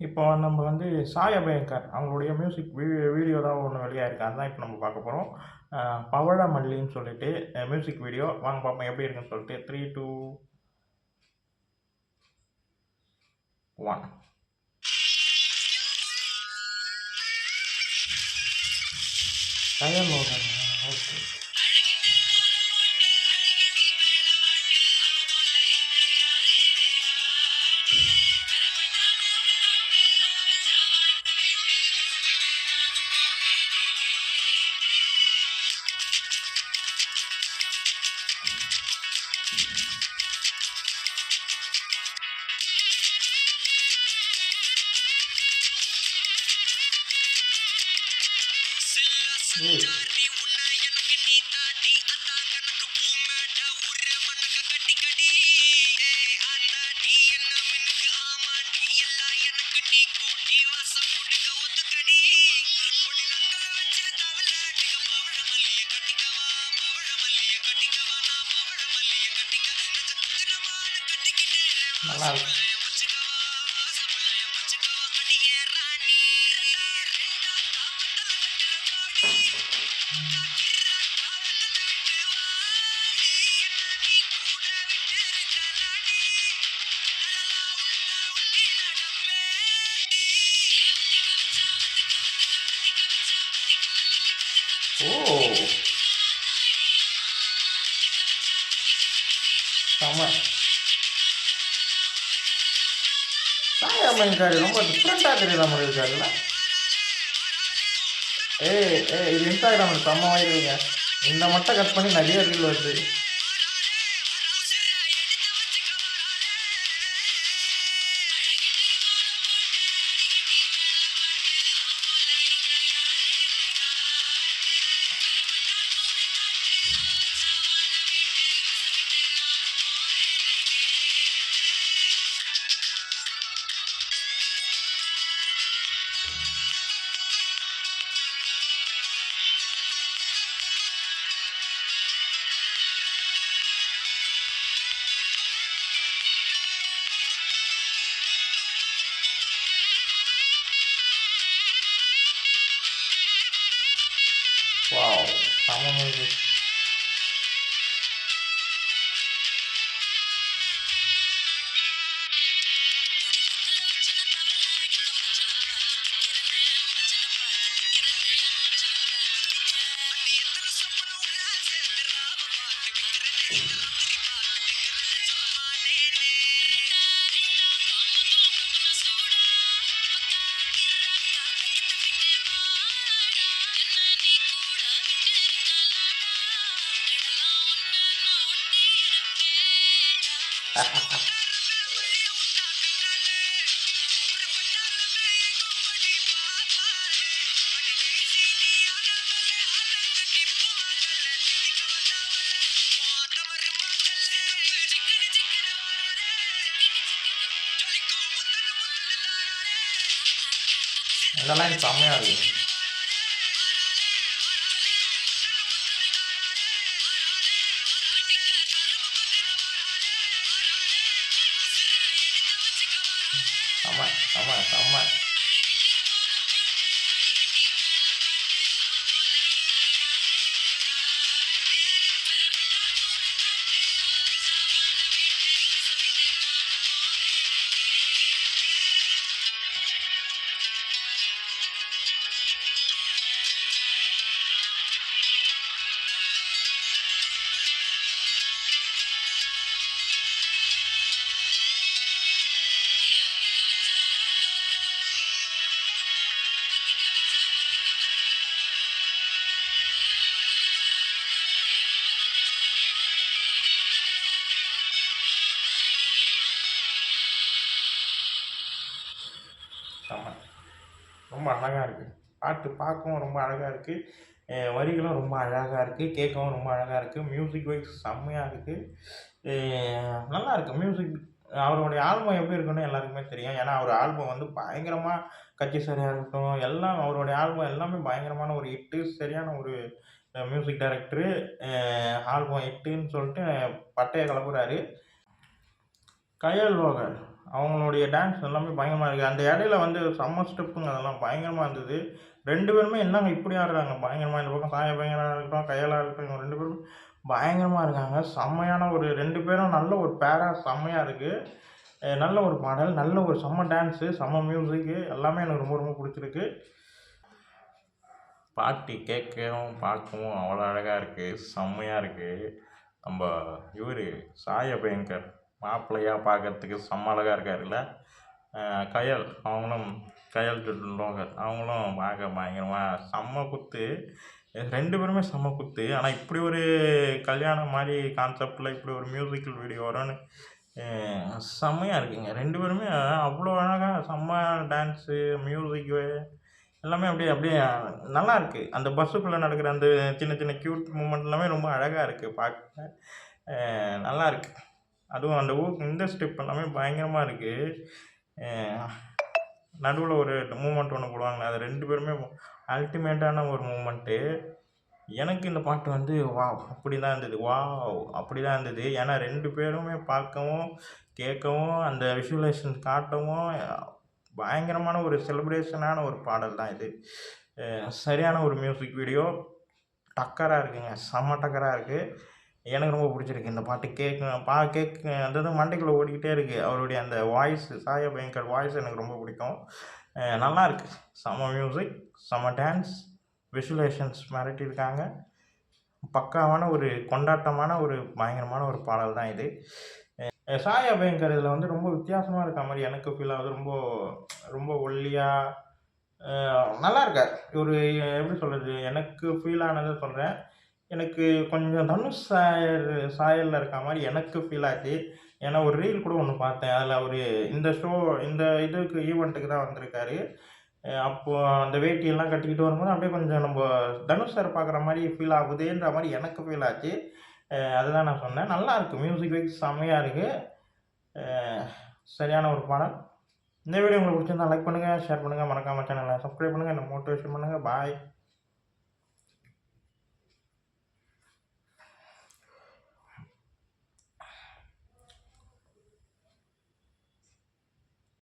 இப்போ நம்ம வந்து சாய் அபயங்கர் அவங்களுடைய மியூசிக் வீடியோ தான் ஒன்று வெளியாயிருக்கு. அதுதான் இப்போ நம்ம பார்க்க போறோம். பவழமல்லின்னு சொல்லிட்டு மியூசிக் வீடியோ. வாங்க பார்ப்போம் எப்படி இருக்குன்னு சொல்லிட்டு. 3, 2, 1. கயல் லோகன். ஓகே. ஏய் நல்லா இருக்கு. ஓ! செம. சாய் அபயங்கர் ரொம்ப டிஃப்ரெண்ட்டா தெரியுற மாரி இருக்காருல்ல? இது இன்ஸ்டாகிராம்ல செம்ம வைரல்ங்க. இந்த மட்டும் கட் பண்ணி நெறைய ரீல் வருது. வாவ்! செம மியூசிக். இந்த லைன் செம்மையா இருக்கு. செம, செம, செம. செம. ரொம்ப அழகா இருக்கு. பாட்டு பார்க்கவும் ரொம்ப அழகா இருக்கு. வரிகளும் ரொம்ப அழகா இருக்கு. கேட்கவும் ரொம்ப அழகா இருக்கு. மியூசிக் வைஸ் செம்மையா இருக்கு. எ நல்லா இருக்கு. மியூசிக் அவருடைய ஆல்பம் எப்படி இருக்குன்னு எல்லாருக்குமே தெரியும். ஏன்னா, அவர் ஆல்பம் வந்து பயங்கரமா கட்சிசரியா இருக்கட்டும், எல்லாம் அவருடைய ஆல்பம் எல்லாமே பயங்கரமான ஒரு ஹிட்டு. சரியான ஒரு மியூசிக் டைரக்டரு. அ ஆல்பம் ஹிட்டுன்னு சொல்லிட்டு பட்டைய கெளப்புறாரு. கயல் ரோகர். அவங்களுடைய டான்ஸ் எல்லாமே பயங்கரமா இருக்கு. அந்த இடையில வந்து செம்ம ஸ்டெப்புங்க அதெல்லாம் பயங்கரமா இருந்தது. 2 பேருமே என்னங்க இப்படி ஆடுறாங்க பயங்கரமா. இந்த பக்கம் சாயா பையனா இருக்கட்டும், கையாளா இருக்கட்டும், இவங்க 2 பேரும் பயங்கரமா இருக்காங்க. செம்மையான ஒரு 2 பேரும் நல்ல ஒரு பேரா செம்மையா இருக்கு. நல்ல ஒரு பாடல், நல்ல ஒரு செம்ம டான்ஸு, செம்ம மியூசிக்கு எல்லாமே எனக்கு ரொம்ப ரொம்ப புடிச்சிருக்கு. பாட்டு கேட்கவும், பார்க்கவும் அவ்வளோ அழகா இருக்கு. செம்மையா இருக்கு. நம்ப இவரு சாய அபியங்கர் மாப்பிள்ளையா பார்க்கறதுக்கு செம்ம அழகா இருக்காருல்ல. கயல் அவங்களும் கயல் லோகர் அவங்களும் பார்க்க பயங்கரமா செம்ம குத்து. 2 பேருமே செம்ம குத்து. ஆனா இப்படி ஒரு கல்யாணம் மாரி கான்செப்ட்ல இப்படி ஒரு மியூசிக்கல் வீடியோ வரும்னு செம்மையா இருக்குங்க. 2 பேருமே அவ்வளோ அழகா செம்ம டான்ஸு, மியூசிக்கு எல்லாமே அப்படியே அப்படியே நல்லாயிருக்கு. அந்த பஸ்ஸுக்குள்ள நடக்கிற அந்த சின்ன சின்ன க்யூட் மூமெண்ட் எல்லாமே ரொம்ப அழகா இருக்கு பார்க்க. நல்லாயிருக்கு. அதுவும் அந்த இந்த ஸ்டெப் எல்லாமே பயங்கரமா இருக்கு. அ நடுவுல ஒரு மூமெண்ட் ஒண்ணு போடுவாங்கல்ல, அது 2 பேருமே அல்டிமேட்டான ஒரு மூமெண்ட்டு. எனக்கு இந்த பாட்டு வந்து வாவ்! அப்படிதான் இருந்தது. வாவ்! அப்படிதான் இருந்தது. ஏன்னா 2 பேருமே பார்க்கவும், கேட்கவும், அந்த விஷுவலைசேஷன் காட்டவும் பயங்கரமான ஒரு செலிப்ரேஷனான ஒரு பாடல் தான் இது. சரியான ஒரு மியூசிக் வீடியோ. டக்கரா இருக்குங்க. செம்ம டக்கரா இருக்கு. எனக்கு ரொம்ப புடிச்சிருக்கு. இந்த பாட்டு அந்த இது மண்டைக்குள்ள ஓடிக்கிட்டே இருக்கு. அவருடைய அந்த வாய்ஸ் சாயா அபியங்கர் வாய்ஸ் எனக்கு ரொம்ப பிடிக்கும். நல்லாயிருக்கு. செம்ம மியூசிக், செம்ம டான்ஸ், விஷுவலைசேஷன்ஸ் மிரட்டியிருக்காங்க. பக்காவான ஒரு கொண்டாட்டமான ஒரு பயங்கரமான ஒரு பாடல் தான் இது. சாயா அபியங்கர் இதில வந்து ரொம்ப வித்தியாசமா இருக்க மாரி எனக்கு ஃபீல் ஆகுது. ரொம்ப ரொம்ப ஒல்லியா நல்லா இருக்காரு. ஒரு எப்படி சொல்றது? எனக்கு ஃபீல் ஆனத சொல்றேன். எனக்கு கொஞ்சம் தனுஷ் சாயல்ல இருக்க மாரி எனக்கு ஃபீல் ஆச்சு. ஏன்னா ஒரு ரீல் கூட ஒண்ணு பார்த்தேன். அதில அவரு இந்த இதுக்கு ஈவென்ட்டுக்கு தான் வந்திருக்காரு. அப்போ அந்த வேட்டியெல்லாம் கட்டிக்கிட்டு வரும்போது அப்படியே கொஞ்சம் நம்ப தனுஷ் சார் பார்க்குற மாரி ஃபீல் ஆகுதேன்ற மாரி எனக்கு ஃபீல் ஆச்சு. அதுதான் நான் சொன்னேன். நல்லாயிருக்கு. மியூசிக் வைஸ் செம்மையா இருக்கு. அ சரியான ஒரு பாடல். இந்த வீடியோ உங்களுக்கு பிடிச்சிருந்தா லைக் பண்ணுங்க, ஷேர் பண்ணுங்க, மறக்காம சேனலை சப்ஸ்கிரைப் பண்ணுங்க, என்ன மோட்டிவேஷன் பண்ணுங்க. பாய்.